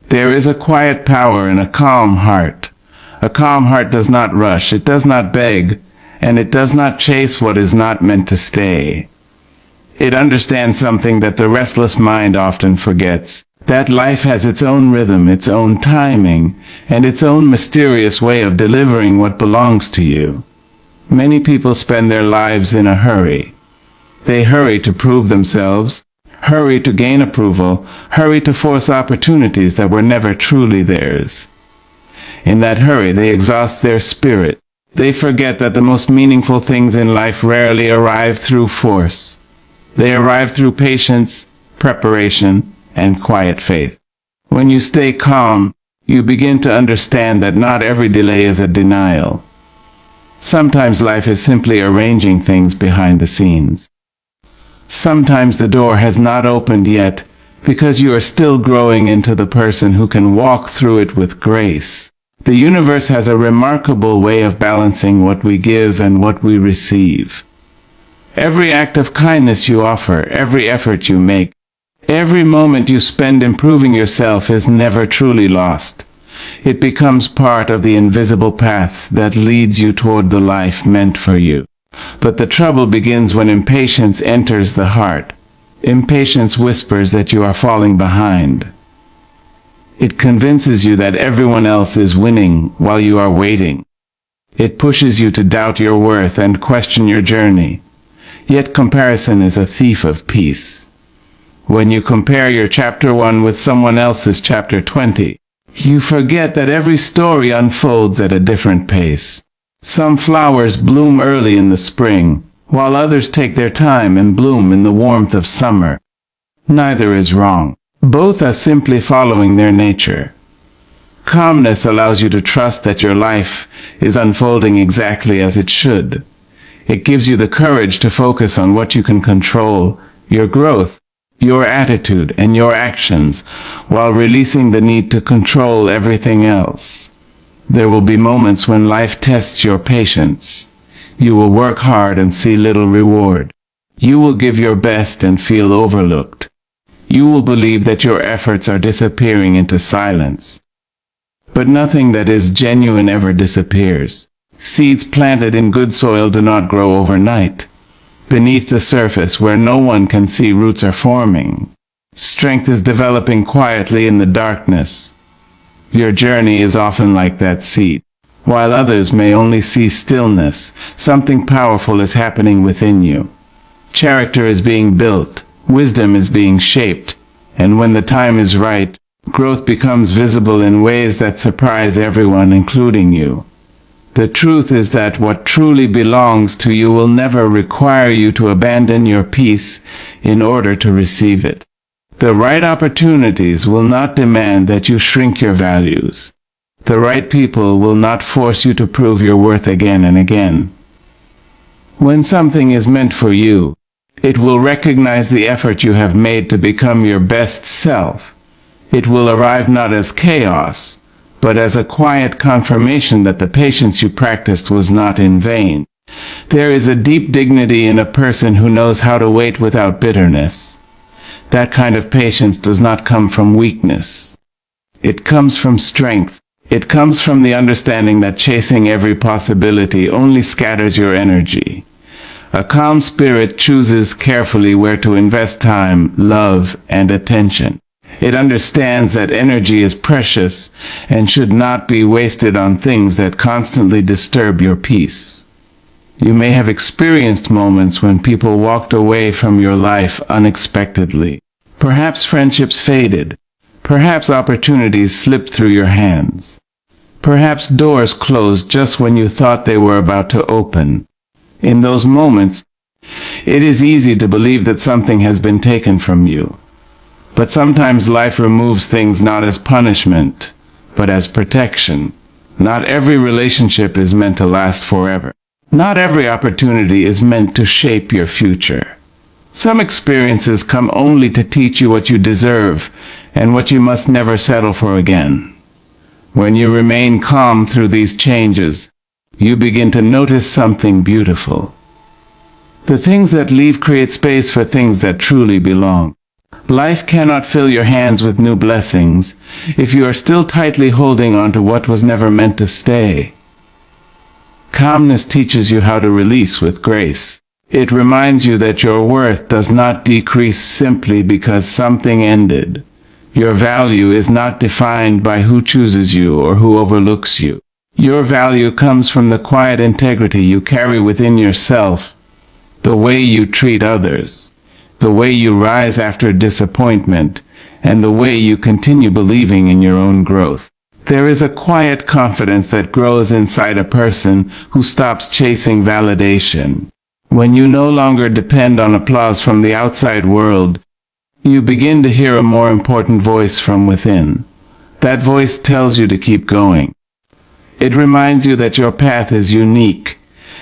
There is a quiet power in a calm heart. A calm heart does not rush, it does not beg, and it does not chase what is not meant to stay. It understands something that the restless mind often forgets, that life has its own rhythm, its own timing, and its own mysterious way of delivering what belongs to you. Many people spend their lives in a hurry. They hurry to prove themselves, hurry to gain approval, hurry to force opportunities that were never truly theirs. In that hurry, they exhaust their spirit. They forget that the most meaningful things in life rarely arrive through force. They arrive through patience, preparation, and quiet faith. When you stay calm, you begin to understand that not every delay is a denial. Sometimes life is simply arranging things behind the scenes. Sometimes the door has not opened yet because you are still growing into the person who can walk through it with grace. The universe has a remarkable way of balancing what we give and what we receive. Every act of kindness you offer, every effort you make, every moment you spend improving yourself is never truly lost. It becomes part of the invisible path that leads you toward the life meant for you. But the trouble begins when impatience enters the heart. Impatience whispers that you are falling behind. It convinces you that everyone else is winning while you are waiting. It pushes you to doubt your worth and question your journey. Yet comparison is a thief of peace. When you compare your chapter 1 with someone else's chapter 20, you forget that every story unfolds at a different pace. Some flowers bloom early in the spring, while others take their time and bloom in the warmth of summer. Neither is wrong. Both are simply following their nature. Calmness allows you to trust that your life is unfolding exactly as it should. It gives you the courage to focus on what you can control, your growth, your attitude, and your actions, while releasing the need to control everything else. There will be moments when life tests your patience. You will work hard and see little reward. You will give your best and feel overlooked. You will believe that your efforts are disappearing into silence. But nothing that is genuine ever disappears. Seeds planted in good soil do not grow overnight. Beneath the surface, where no one can see, roots are forming. Strength is developing quietly in the darkness. Your journey is often like that seed. While others may only see stillness, something powerful is happening within you. Character is being built, wisdom is being shaped, and when the time is right, growth becomes visible in ways that surprise everyone, including you. The truth is that what truly belongs to you will never require you to abandon your peace in order to receive it. The right opportunities will not demand that you shrink your values. The right people will not force you to prove your worth again and again. When something is meant for you, it will recognize the effort you have made to become your best self. It will arrive not as chaos, but as a quiet confirmation that the patience you practiced was not in vain. There is a deep dignity in a person who knows how to wait without bitterness. That kind of patience does not come from weakness. It comes from strength. It comes from the understanding that chasing every possibility only scatters your energy. A calm spirit chooses carefully where to invest time, love, and attention. It understands that energy is precious and should not be wasted on things that constantly disturb your peace. You may have experienced moments when people walked away from your life unexpectedly. Perhaps friendships faded. Perhaps opportunities slipped through your hands. Perhaps doors closed just when you thought they were about to open. In those moments, it is easy to believe that something has been taken from you. But sometimes life removes things not as punishment, but as protection. Not every relationship is meant to last forever. Not every opportunity is meant to shape your future. Some experiences come only to teach you what you deserve and what you must never settle for again. When you remain calm through these changes, you begin to notice something beautiful. The things that leave create space for things that truly belong. Life cannot fill your hands with new blessings if you are still tightly holding on to what was never meant to stay. Calmness teaches you how to release with grace. It reminds you that your worth does not decrease simply because something ended. Your value is not defined by who chooses you or who overlooks you. Your value comes from the quiet integrity you carry within yourself, the way you treat others, the way you rise after disappointment, and the way you continue believing in your own growth. There is a quiet confidence that grows inside a person who stops chasing validation. When you no longer depend on applause from the outside world, you begin to hear a more important voice from within. That voice tells you to keep going. It reminds you that your path is unique,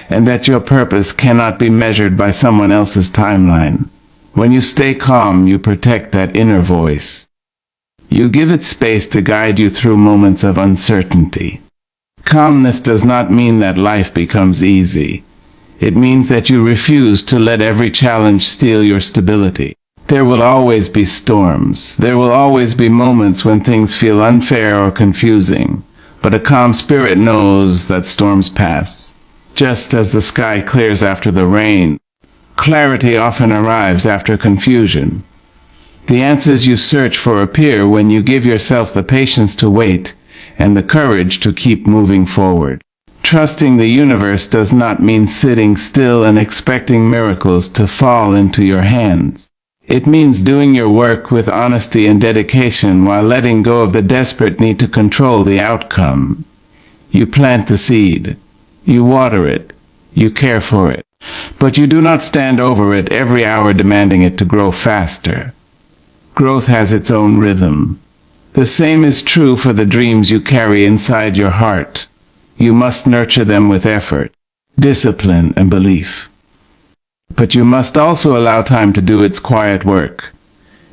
and that your purpose cannot be measured by someone else's timeline. When you stay calm, you protect that inner voice. You give it space to guide you through moments of uncertainty. Calmness does not mean that life becomes easy. It means that you refuse to let every challenge steal your stability. There will always be storms. There will always be moments when things feel unfair or confusing. But a calm spirit knows that storms pass. Just as the sky clears after the rain, clarity often arrives after confusion. The answers you search for appear when you give yourself the patience to wait and the courage to keep moving forward. Trusting the universe does not mean sitting still and expecting miracles to fall into your hands. It means doing your work with honesty and dedication while letting go of the desperate need to control the outcome. You plant the seed. You water it. You care for it. But you do not stand over it every hour demanding it to grow faster. Growth has its own rhythm. The same is true for the dreams you carry inside your heart. You must nurture them with effort, discipline, and belief. But you must also allow time to do its quiet work.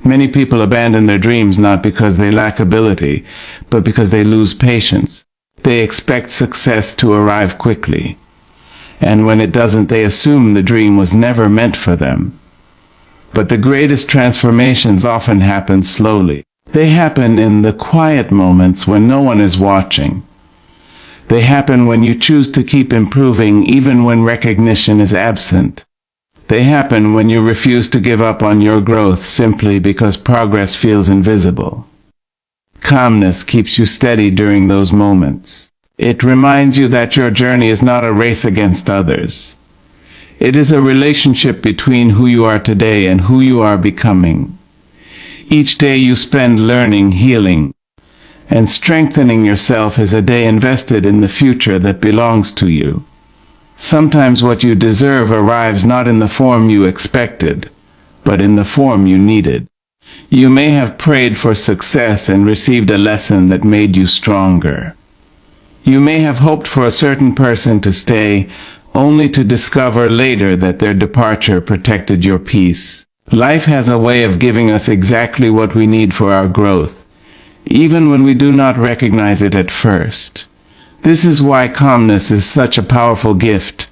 Many people abandon their dreams not because they lack ability, but because they lose patience. They expect success to arrive quickly. And when it doesn't, they assume the dream was never meant for them. But the greatest transformations often happen slowly. They happen in the quiet moments when no one is watching. They happen when you choose to keep improving even when recognition is absent. They happen when you refuse to give up on your growth simply because progress feels invisible. Calmness keeps you steady during those moments. It reminds you that your journey is not a race against others. It is a relationship between who you are today and who you are becoming. Each day you spend learning, healing, and strengthening yourself is a day invested in the future that belongs to you. Sometimes what you deserve arrives not in the form you expected, but in the form you needed. You may have prayed for success and received a lesson that made you stronger. You may have hoped for a certain person to stay, only to discover later that their departure protected your peace. Life has a way of giving us exactly what we need for our growth, even when we do not recognize it at first. This is why calmness is such a powerful gift.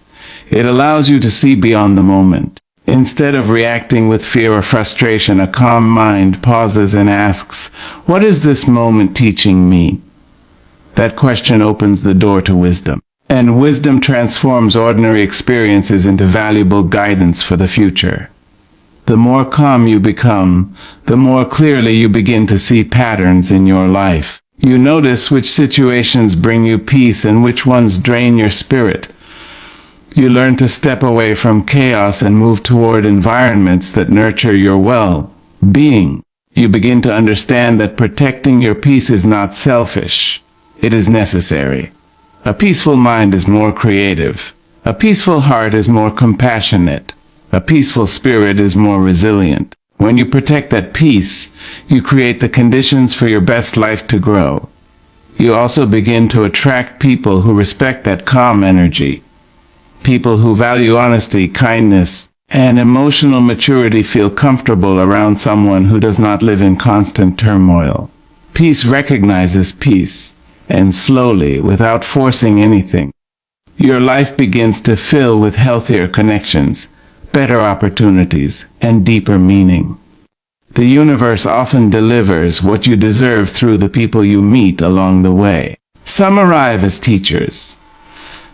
It allows you to see beyond the moment. Instead of reacting with fear or frustration, a calm mind pauses and asks, "What is this moment teaching me?" That question opens the door to wisdom. And wisdom transforms ordinary experiences into valuable guidance for the future. The more calm you become, the more clearly you begin to see patterns in your life. You notice which situations bring you peace and which ones drain your spirit. You learn to step away from chaos and move toward environments that nurture your well-being. You begin to understand that protecting your peace is not selfish. It is necessary. A peaceful mind is more creative. A peaceful heart is more compassionate. A peaceful spirit is more resilient. When you protect that peace, you create the conditions for your best life to grow. You also begin to attract people who respect that calm energy. People who value honesty, kindness, and emotional maturity feel comfortable around someone who does not live in constant turmoil. Peace recognizes peace, and slowly, without forcing anything, your life begins to fill with healthier connections, better opportunities, and deeper meaning. The universe often delivers what you deserve through the people you meet along the way. Some arrive as teachers.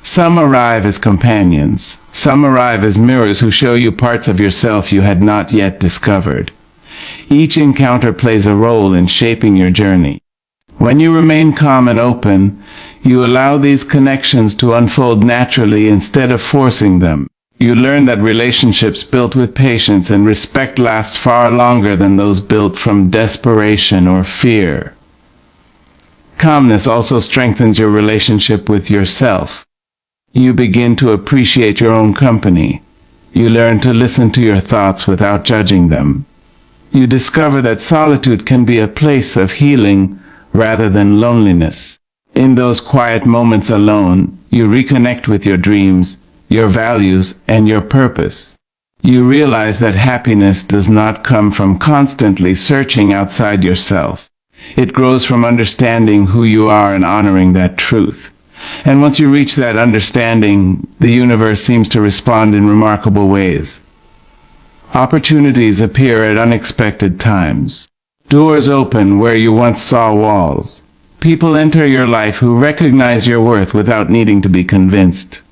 Some arrive as companions. Some arrive as mirrors who show you parts of yourself you had not yet discovered. Each encounter plays a role in shaping your journey. When you remain calm and open, you allow these connections to unfold naturally instead of forcing them. You learn that relationships built with patience and respect last far longer than those built from desperation or fear. Calmness also strengthens your relationship with yourself. You begin to appreciate your own company. You learn to listen to your thoughts without judging them. You discover that solitude can be a place of healing rather than loneliness. In those quiet moments alone, you reconnect with your dreams, your values, and your purpose. You realize that happiness does not come from constantly searching outside yourself. It grows from understanding who you are and honoring that truth. And once you reach that understanding, the universe seems to respond in remarkable ways. Opportunities appear at unexpected times. Doors open where you once saw walls. People enter your life who recognize your worth without needing to be convinced.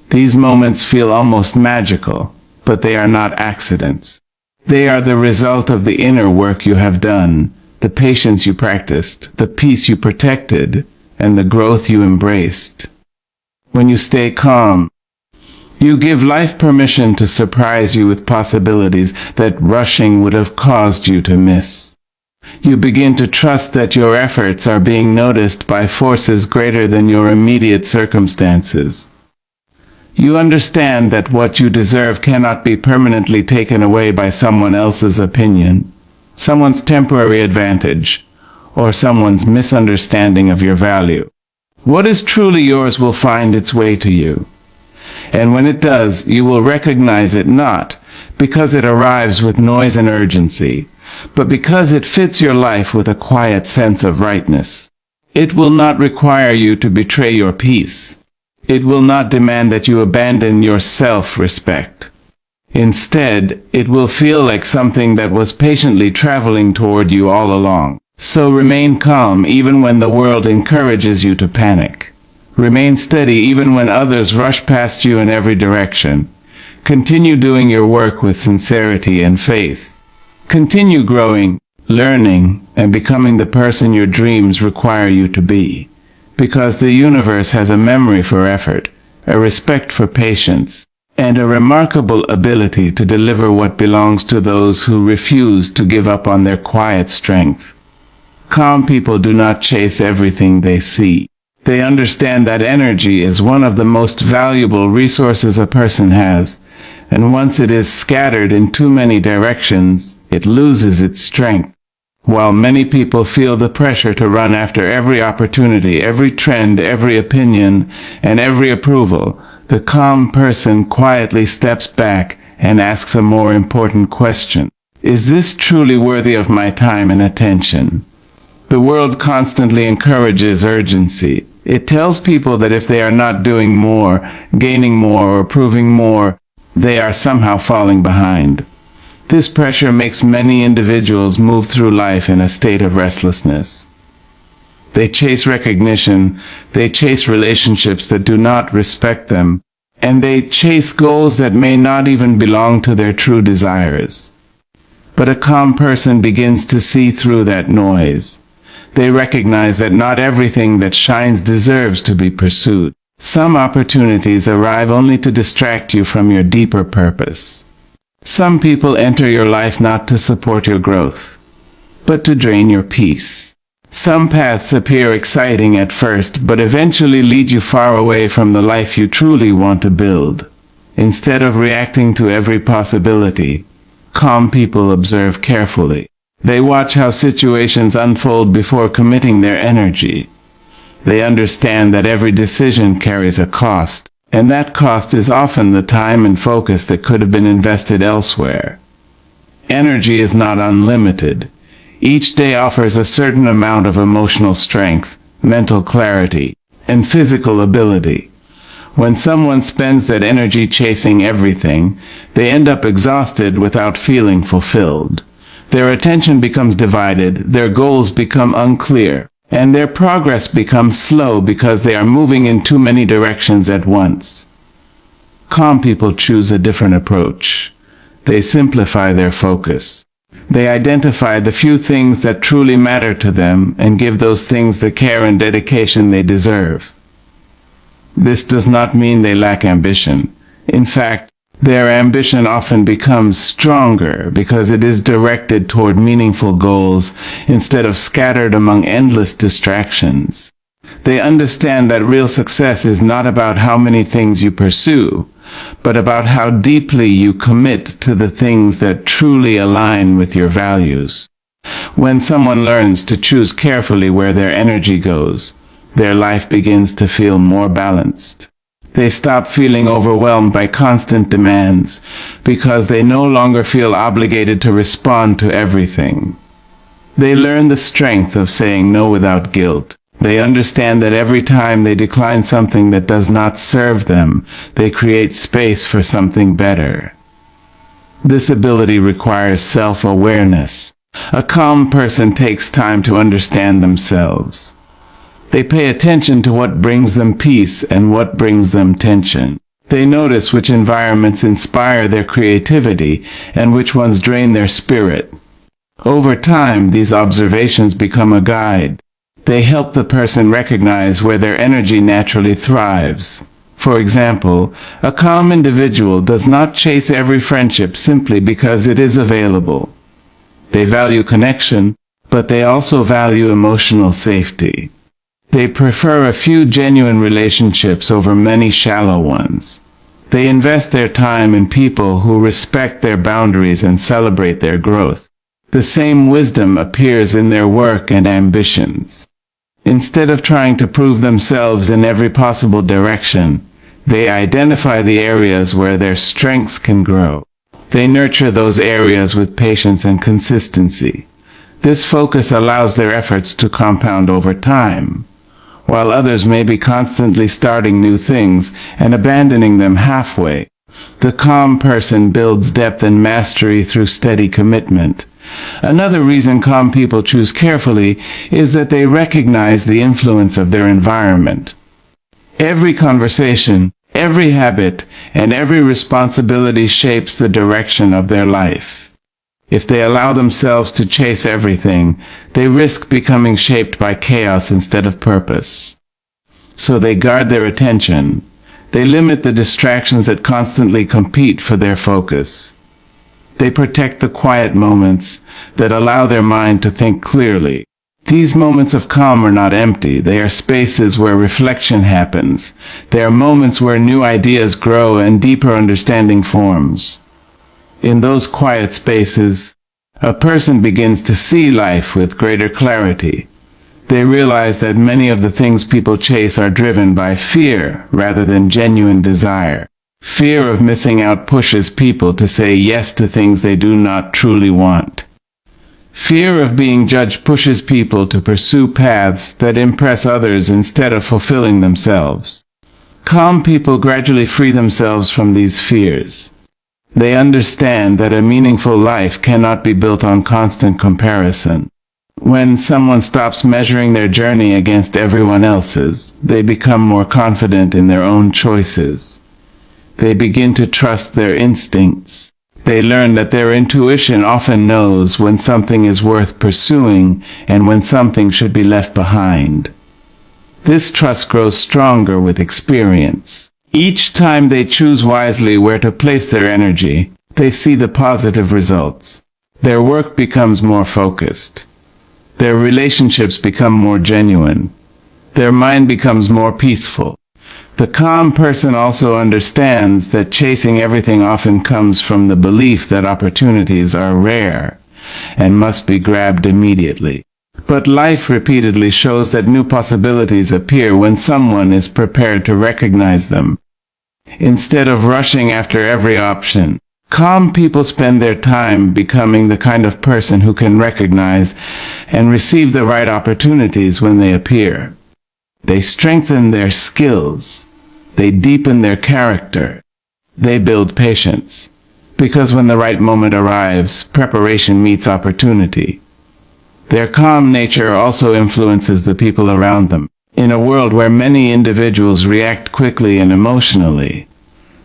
These moments feel almost magical, but they are not accidents. They are the result of the inner work you have done, the patience you practiced, the peace you protected, and the growth you embraced. When you stay calm, you give life permission to surprise you with possibilities that rushing would have caused you to miss. You begin to trust that your efforts are being noticed by forces greater than your immediate circumstances. You understand that what you deserve cannot be permanently taken away by someone else's opinion, someone's temporary advantage, or someone's misunderstanding of your value. What is truly yours will find its way to you. And when it does, you will recognize it not because it arrives with noise and urgency, but because it fits your life with a quiet sense of rightness. It will not require you to betray your peace. It will not demand that you abandon your self-respect. Instead, it will feel like something that was patiently traveling toward you all along. So remain calm even when the world encourages you to panic. Remain steady even when others rush past you in every direction. Continue doing your work with sincerity and faith. Continue growing, learning, and becoming the person your dreams require you to be. Because the universe has a memory for effort, a respect for patience, and a remarkable ability to deliver what belongs to those who refuse to give up on their quiet strength. Calm people do not chase everything they see. They understand that energy is one of the most valuable resources a person has, and once it is scattered in too many directions, it loses its strength. While many people feel the pressure to run after every opportunity, every trend, every opinion, and every approval, the calm person quietly steps back and asks a more important question. Is this truly worthy of my time and attention? The world constantly encourages urgency. It tells people that if they are not doing more, gaining more, or proving more, they are somehow falling behind. This pressure makes many individuals move through life in a state of restlessness. They chase recognition, they chase relationships that do not respect them, and they chase goals that may not even belong to their true desires. But a calm person begins to see through that noise. They recognize that not everything that shines deserves to be pursued. Some opportunities arrive only to distract you from your deeper purpose. Some people enter your life not to support your growth, but to drain your peace. Some paths appear exciting at first, but eventually lead you far away from the life you truly want to build. Instead of reacting to every possibility, calm people observe carefully. They watch how situations unfold before committing their energy. They understand that every decision carries a cost, and that cost is often the time and focus that could have been invested elsewhere. Energy is not unlimited. Each day offers a certain amount of emotional strength, mental clarity, and physical ability. When someone spends that energy chasing everything, they end up exhausted without feeling fulfilled. Their attention becomes divided, their goals become unclear, and their progress becomes slow because they are moving in too many directions at once. Calm people choose a different approach. They simplify their focus. They identify the few things that truly matter to them and give those things the care and dedication they deserve. This does not mean they lack ambition. In fact, their ambition often becomes stronger because it is directed toward meaningful goals instead of scattered among endless distractions. They understand that real success is not about how many things you pursue, but about how deeply you commit to the things that truly align with your values. When someone learns to choose carefully where their energy goes, their life begins to feel more balanced. They stop feeling overwhelmed by constant demands because they no longer feel obligated to respond to everything. They learn the strength of saying no without guilt. They understand that every time they decline something that does not serve them, they create space for something better. This ability requires self-awareness. A calm person takes time to understand themselves. They pay attention to what brings them peace and what brings them tension. They notice which environments inspire their creativity and which ones drain their spirit. Over time, these observations become a guide. They help the person recognize where their energy naturally thrives. For example, a calm individual does not chase every friendship simply because it is available. They value connection, but they also value emotional safety. They prefer a few genuine relationships over many shallow ones. They invest their time in people who respect their boundaries and celebrate their growth. The same wisdom appears in their work and ambitions. Instead of trying to prove themselves in every possible direction, they identify the areas where their strengths can grow. They nurture those areas with patience and consistency. This focus allows their efforts to compound over time. While others may be constantly starting new things and abandoning them halfway, the calm person builds depth and mastery through steady commitment. Another reason calm people choose carefully is that they recognize the influence of their environment. Every conversation, every habit, and every responsibility shapes the direction of their life. If they allow themselves to chase everything, they risk becoming shaped by chaos instead of purpose. So they guard their attention. They limit the distractions that constantly compete for their focus. They protect the quiet moments that allow their mind to think clearly. These moments of calm are not empty. They are spaces where reflection happens. They are moments where new ideas grow and deeper understanding forms. In those quiet spaces, a person begins to see life with greater clarity. They realize that many of the things people chase are driven by fear rather than genuine desire. Fear of missing out pushes people to say yes to things they do not truly want. Fear of being judged pushes people to pursue paths that impress others instead of fulfilling themselves. Calm people gradually free themselves from these fears. They understand that a meaningful life cannot be built on constant comparison. When someone stops measuring their journey against everyone else's, they become more confident in their own choices. They begin to trust their instincts. They learn that their intuition often knows when something is worth pursuing and when something should be left behind. This trust grows stronger with experience. Each time they choose wisely where to place their energy, they see the positive results. Their work becomes more focused. Their relationships become more genuine. Their mind becomes more peaceful. The calm person also understands that chasing everything often comes from the belief that opportunities are rare and must be grabbed immediately. But life repeatedly shows that new possibilities appear when someone is prepared to recognize them. Instead of rushing after every option, calm people spend their time becoming the kind of person who can recognize and receive the right opportunities when they appear. They strengthen their skills. They deepen their character. They build patience. because when the right moment arrives, preparation meets opportunity. Their calm nature also influences the people around them. In a world where many individuals react quickly and emotionally,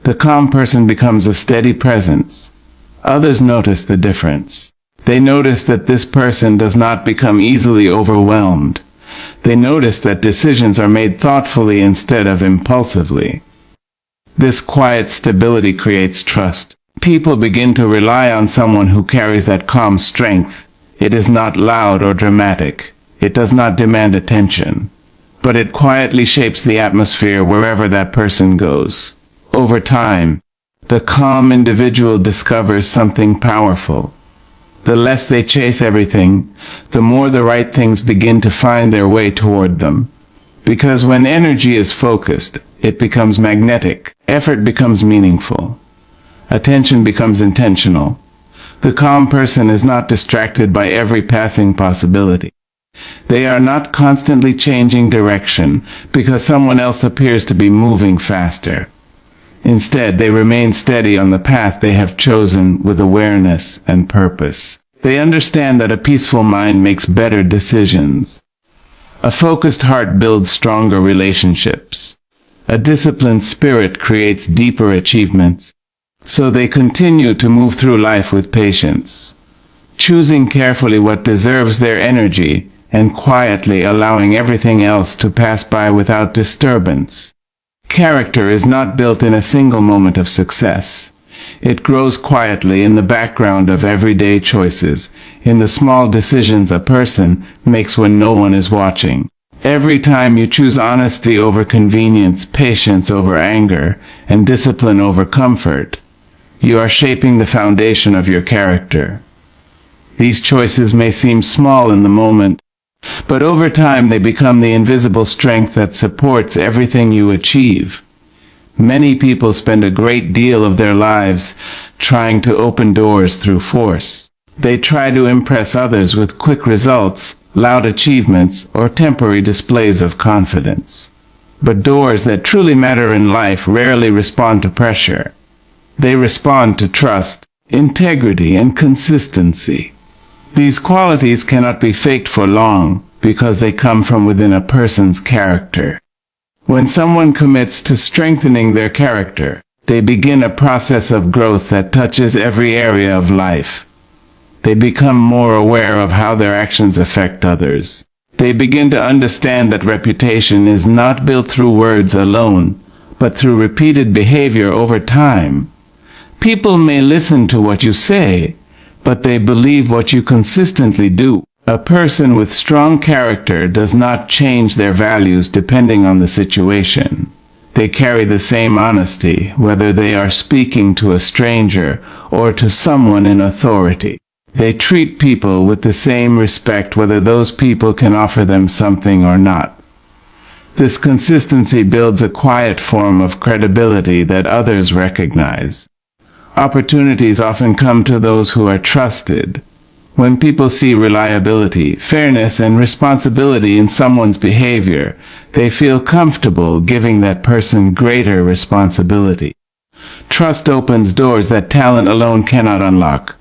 the calm person becomes a steady presence. Others notice the difference. They notice that this person does not become easily overwhelmed. They notice that decisions are made thoughtfully instead of impulsively. This quiet stability creates trust. People begin to rely on someone who carries that calm strength. It is not loud or dramatic. It does not demand attention, but it quietly shapes the atmosphere wherever that person goes. Over time, the calm individual discovers something powerful. The less they chase everything, the more the right things begin to find their way toward them. Because when energy is focused, it becomes magnetic. Effort becomes meaningful. Attention becomes intentional. The calm person is not distracted by every passing possibility. They are not constantly changing direction because someone else appears to be moving faster. Instead, they remain steady on the path they have chosen with awareness and purpose. They understand that a peaceful mind makes better decisions. A focused heart builds stronger relationships. A disciplined spirit creates deeper achievements. So they continue to move through life with patience, choosing carefully what deserves their energy and quietly allowing everything else to pass by without disturbance. Character is not built in a single moment of success. It grows quietly in the background of everyday choices, in the small decisions a person makes when no one is watching. Every time you choose honesty over convenience, patience over anger, and discipline over comfort, you are shaping the foundation of your character. These choices may seem small in the moment, but over time they become the invisible strength that supports everything you achieve. Many people spend a great deal of their lives trying to open doors through force. They try to impress others with quick results, loud achievements, or temporary displays of confidence. But doors that truly matter in life rarely respond to pressure. They respond to trust, integrity, and consistency. These qualities cannot be faked for long because they come from within a person's character. When someone commits to strengthening their character, they begin a process of growth that touches every area of life. They become more aware of how their actions affect others. They begin to understand that reputation is not built through words alone, but through repeated behavior over time. People may listen to what you say, but they believe what you consistently do. A person with strong character does not change their values depending on the situation. They carry the same honesty, whether they are speaking to a stranger or to someone in authority. They treat people with the same respect whether those people can offer them something or not. This consistency builds a quiet form of credibility that others recognize. Opportunities often come to those who are trusted. When people see reliability, fairness, and responsibility in someone's behavior, they feel comfortable giving that person greater responsibility. Trust opens doors that talent alone cannot unlock.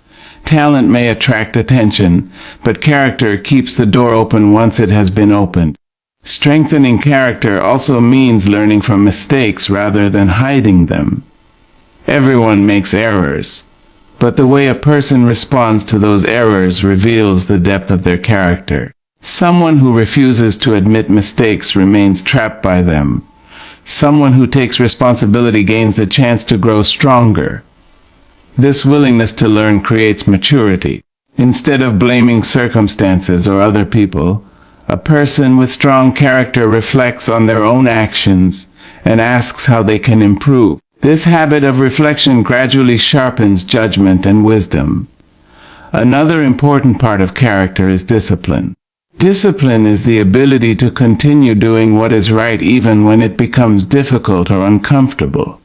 Talent may attract attention, but character keeps the door open once it has been opened. Strengthening character also means learning from mistakes rather than hiding them. Everyone makes errors, but the way a person responds to those errors reveals the depth of their character. Someone who refuses to admit mistakes remains trapped by them. Someone who takes responsibility gains the chance to grow stronger. This willingness to learn creates maturity. Instead of blaming circumstances or other people, a person with strong character reflects on their own actions and asks how they can improve. This habit of reflection gradually sharpens judgment and wisdom. Another important part of character is discipline. Discipline is the ability to continue doing what is right even when it becomes difficult or uncomfortable.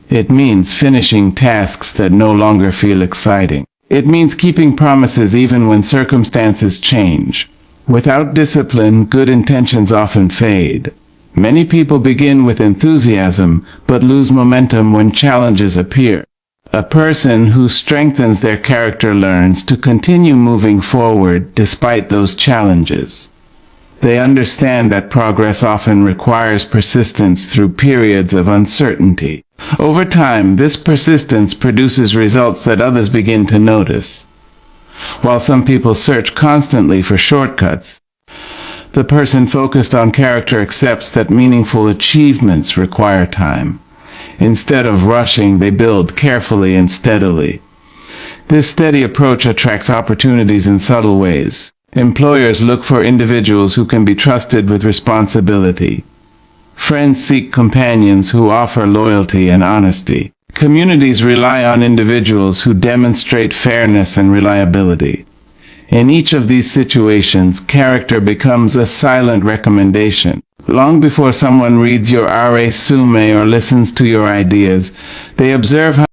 It means finishing tasks that no longer feel exciting. It means keeping promises even when circumstances change. Without discipline, good intentions often fade. Many people begin with enthusiasm, but lose momentum when challenges appear. A person who strengthens their character learns to continue moving forward despite those challenges. They understand that progress often requires persistence through periods of uncertainty. Over time, this persistence produces results that others begin to notice. While some people search constantly for shortcuts, the person focused on character accepts that meaningful achievements require time. Instead of rushing, they build carefully and steadily. This steady approach attracts opportunities in subtle ways. Employers look for individuals who can be trusted with responsibility. Friends seek companions who offer loyalty and honesty. Communities rely on individuals who demonstrate fairness and reliability. In each of these situations, character becomes a silent recommendation. Long before someone reads your resume or listens to your ideas, they observe how